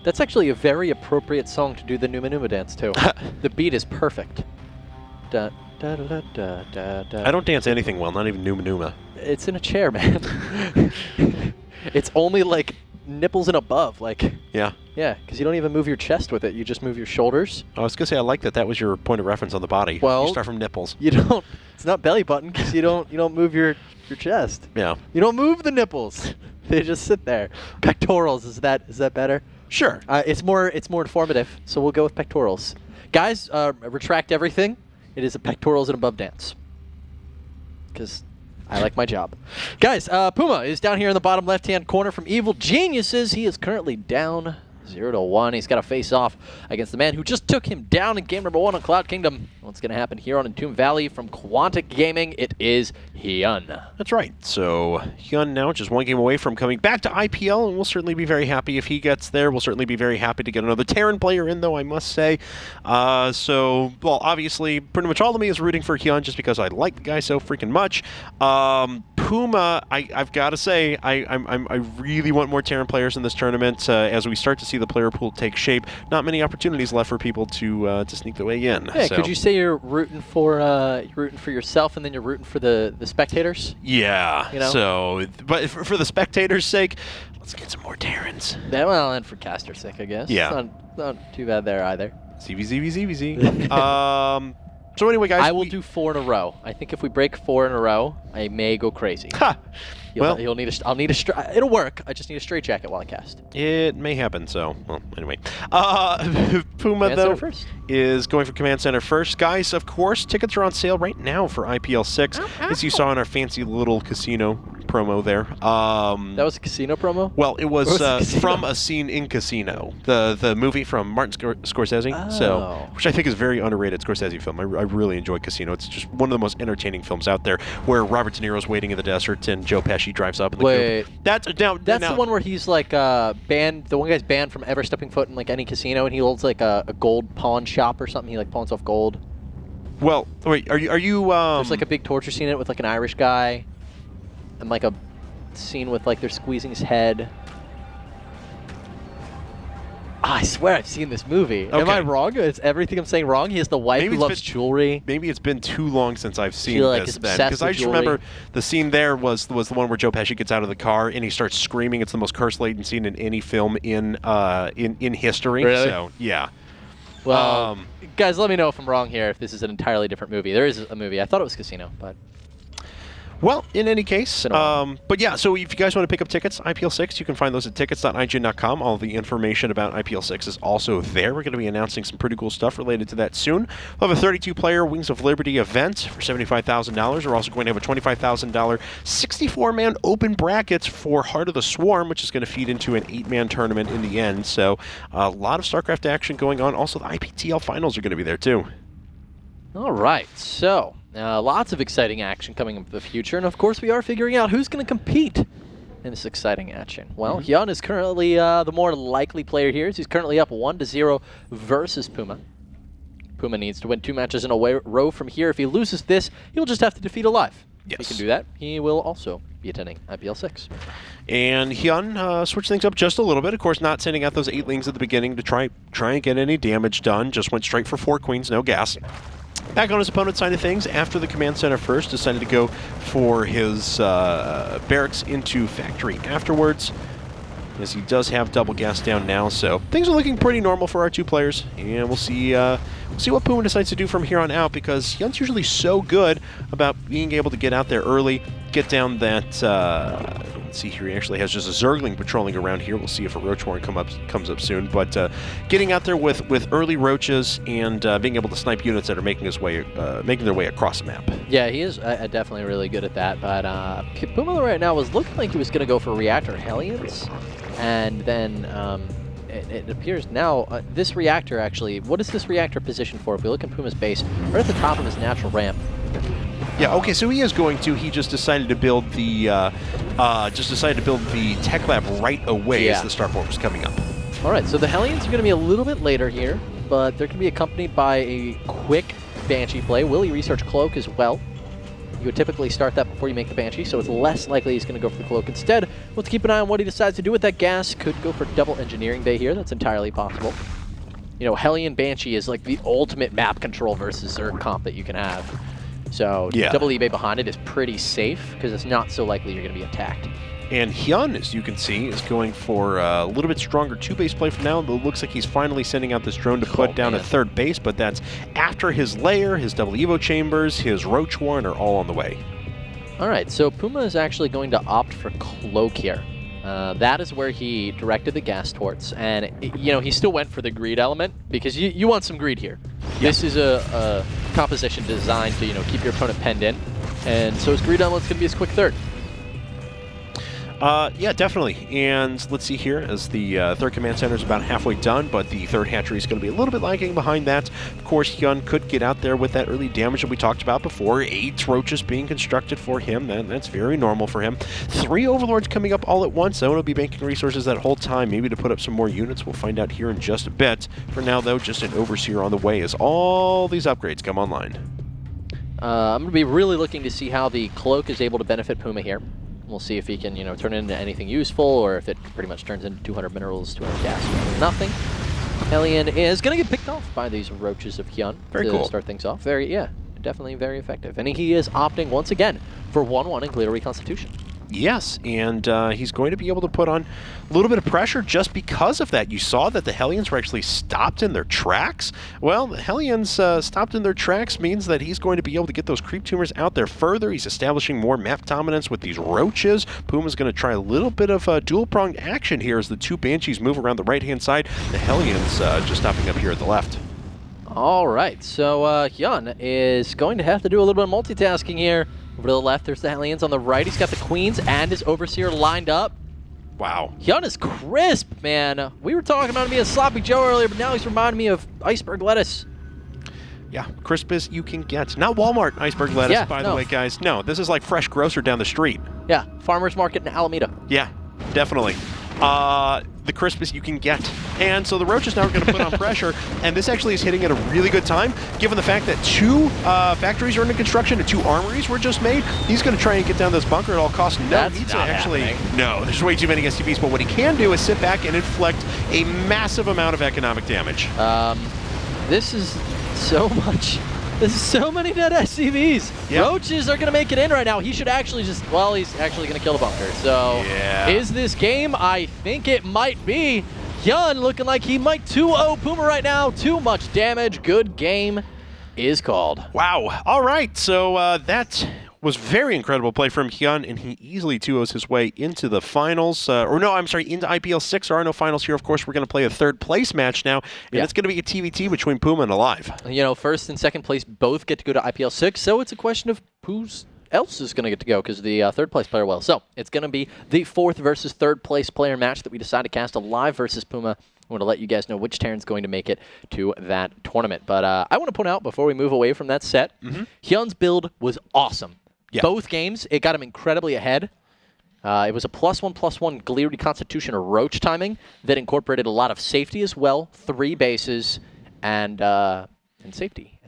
That's actually a very appropriate song to do the Numa Numa dance to. The beat is perfect. Da, da, da, da, da, da. I don't dance anything well, not even Numa Numa. It's in a chair, man. It's only like nipples and above, like. Yeah. Yeah, because you don't even move your chest with it. You just move your shoulders. I was gonna say I like that. That was your point of reference on the body. Well, you start from nipples. You don't. It's not belly button because you don't move your chest. Yeah. You don't move the nipples. They just sit there. Pectorals, is that better? Sure. It's more informative, so we'll go with pectorals. Guys, retract everything. It is a pectorals and above dance. Because I like my job. Guys, Puma is down here in the bottom left-hand corner from Evil Geniuses. He is currently down 0-1. He's got to face off against the man who just took him down in game number 1 on Cloud Kingdom. What's going to happen here on Entomb Valley from Quantic Gaming? It is HyuN. That's right. So HyuN now just one game away from coming back to IPL, and we'll certainly be very happy if he gets there. We'll certainly be very happy to get another Terran player in, though, I must say. So, well, obviously, pretty much all of me is rooting for HyuN just because I like the guy so freaking much. Puma, I've got to say, I really want more Terran players in this tournament as we start to see the player pool take shape. Not many opportunities left for people to sneak their way in. Yeah, so. Could you say you're rooting for yourself and then you're rooting for the spectators? Yeah. You know? So, but for the spectators' sake, let's get some more Terrans. Yeah, well, and for caster's sake, I guess. Yeah. It's not too bad there either. ZVZ. So anyway, guys, I will do 4 in a row. I think if we break 4 in a row, I may go crazy. Ha! Well, I'll need a it'll work. I just need a straight jacket while I cast. It may happen, so, well, anyway. Puma, Command though, Center first. is going for Command Center first. Guys, of course, tickets are on sale right now for IPL 6, as you saw in our fancy little casino promo there. That was a casino promo? Well, it was casino? from A Scene in Casino, the movie from Martin Scorsese, Oh. which I think is a very underrated Scorsese film. I really enjoy Casino. It's just one of the most entertaining films out there, where Robert De Niro's waiting in the desert and Joe Pesci drives up in the Wait. coupe. That's the one where he's like banned. The one guy's banned from ever stepping foot in like any casino, and he holds like a gold pawn shop or something. He like pawns off gold. Well, wait, are you There's like a big torture scene in it with like an Irish guy, and like a scene with like they're squeezing his head. I swear I've seen this movie. Okay. Am I wrong? Is everything I'm saying wrong? He has the wife who loves jewelry. Maybe it's been too long since I've seen like, this is then, obsessed because I with just jewelry. remember the scene there was the one where Joe Pesci gets out of the car and he starts screaming. It's the most curse-laden scene in any film in history. Really? So yeah. Well, guys, let me know if I'm wrong here. If this is an entirely different movie, there is a movie. I thought it was Casino, but. Well, in any case, but yeah, so if you guys want to pick up tickets, IPL 6, you can find those at tickets.ign.com. All the information about IPL 6 is also there. We're going to be announcing some pretty cool stuff related to that soon. We'll have a 32-player Wings of Liberty event for $75,000. We're also going to have a $25,000 64-man open brackets for Heart of the Swarm, which is going to feed into an 8-man tournament in the end. So a lot of StarCraft action going on. Also, the IPTL finals are going to be there, too. All right, so lots of exciting action coming in the future, and of course we are figuring out who's going to compete in this exciting action. Well, HyuN is currently the more likely player here. He's currently up 1-0 versus Puma. Puma needs to win 2 matches in a row from here. If he loses this, he will just have to defeat Alive. Yes. If he can do that, he will also be attending IPL 6. And HyuN switched things up just a little bit. Of course, not sending out those 8 lings at the beginning to try and get any damage done. Just went straight for 4 queens, no gas. Back on his opponent's side of things, after the Command Center first, decided to go for his barracks into Factory afterwards, as he does have double gas down now. So things are looking pretty normal for our 2 players, and we'll see what Puma decides to do from here on out, because HyuN's usually so good about being able to get out there early, get down that. Let's see here, he actually has just a Zergling patrolling around here. We'll see if a Roach Warren comes up soon. But getting out there with early Roaches and being able to snipe units that are making their way across the map. Yeah, he is definitely really good at that. But Puma right now was looking like he was going to go for Reactor Hellions. And then it appears now, this reactor actually, what is this reactor positioned for? If we look in Puma's base, right at the top of his natural ramp. Yeah. Okay. So he is going to. He just decided to build the tech lab right away as the starport was coming up. All right. So the Hellions are going to be a little bit later here, but they're going to be accompanied by a quick Banshee play. Will he research Cloak as well? You would typically start that before you make the Banshee, so it's less likely he's going to go for the Cloak instead. We'll have to keep an eye on what he decides to do with that gas. Could go for double engineering bay here. That's entirely possible. You know, HyuN Banshee is like the ultimate map control versus Zerg comp that you can have. So double eBay behind it is pretty safe because it's not so likely you're going to be attacked. And HyuN, as you can see, is going for a little bit stronger two-base play for now. It looks like he's finally sending out this drone to put down a third base, but that's after his lair, his double Evo chambers, his Roach Warren are all on the way. All right, so Puma is actually going to opt for Cloak here. That is where he directed the gas torts, and you know, he still went for the greed element because you want some greed here. Yep. This is a composition designed to, you know, keep your opponent penned in, and so his greed element's going to be his quick third. Yeah, definitely. And let's see here, as the third command center is about halfway done, but the third hatchery is going to be a little bit lagging behind that. Of course, HyuN could get out there with that early damage that we talked about before. 8 roaches being constructed for him. That's very normal for him. 3 overlords coming up all at once. Owen will be banking resources that whole time, maybe to put up some more units. We'll find out here in just a bit. For now, though, just an overseer on the way as all these upgrades come online. I'm going to be really looking to see how the Cloak is able to benefit Puma here. We'll see if he can, you know, turn it into anything useful, or if it pretty much turns into 200 minerals, 200 gas, nothing. HyuN is going to get picked off by these roaches of HyuN to start things off. Definitely very effective. And he is opting once again for 1-1 in Glitter Reconstitution. Yes, and he's going to be able to put on a little bit of pressure just because of that. You saw that the Hellions were actually stopped in their tracks. Well, the Hellions stopped in their tracks means that he's going to be able to get those creep tumors out there further. He's establishing more map dominance with these roaches. Puma's going to try a little bit of dual-pronged action here as the 2 Banshees move around the right-hand side. The Hellions just stopping up here at the left. All right, so HyuN is going to have to do a little bit of multitasking here. Over to the left, there's the Hellions. On the right, he's got the Queens and his Overseer lined up. Wow. HyuN is crisp, man. We were talking about him being a sloppy Joe earlier, but now he's reminding me of iceberg lettuce. Yeah, crisp as you can get. Not Walmart iceberg lettuce, by the way, guys. No, this is like fresh grocer down the street. Yeah, farmer's market in Alameda. Yeah, definitely. The crispest you can get. And so the roaches now are going to put on pressure, and this actually is hitting at a really good time, given the fact that 2 factories are under construction and 2 armories were just made. He's going to try and get down this bunker at all costs. No, there's way too many SCVs, but what he can do is sit back and inflict a massive amount of economic damage. This is so much. There's so many dead SCVs. Yep. Roaches are going to make it in right now. He should actually just, well, he's actually going to kill the bunker. So, is this game? I think it might be. HyuN looking like he might 2-0 Puma right now. Too much damage. Good game is called. Wow. All right. So, that was very incredible play from HyuN, and he easily 2-0s his way into the finals. Into IPL 6. There are no finals here. Of course, we're going to play a third place match now, and it's going to be a TVT between Puma and Alive. You know, first and second place both get to go to IPL 6, so it's a question of who else is going to get to go, because the third place player will. So it's going to be the 4th versus 3rd place player match that we decide to cast, Alive versus Puma. I want to let you guys know which Terran's going to make it to that tournament. But I want to point out, before we move away from that set, HyuN's build was awesome. Yeah. Both games, it got him incredibly ahead. It was a +1/+1 Glitter Reconstitution or Roach timing that incorporated a lot of safety as well, 3 bases, and safety.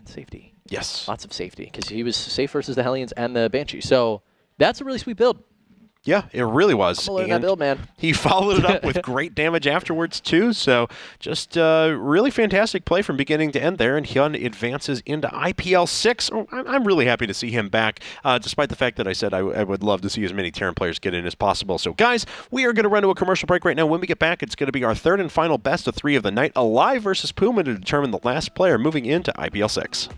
Yes. Lots of safety, because he was safe versus the Hellions and the Banshee. So that's a really sweet build. Yeah, it really was. I'm that build, man. He followed it up with great damage afterwards, too. So just really fantastic play from beginning to end there. And HyuN advances into IPL 6. I'm really happy to see him back, despite the fact that I said I would love to see as many Terran players get in as possible. So, guys, we are going to run to a commercial break right now. When we get back, it's going to be our 3rd and final best of 3 of the night, Alive versus Puma, to determine the last player moving into IPL 6.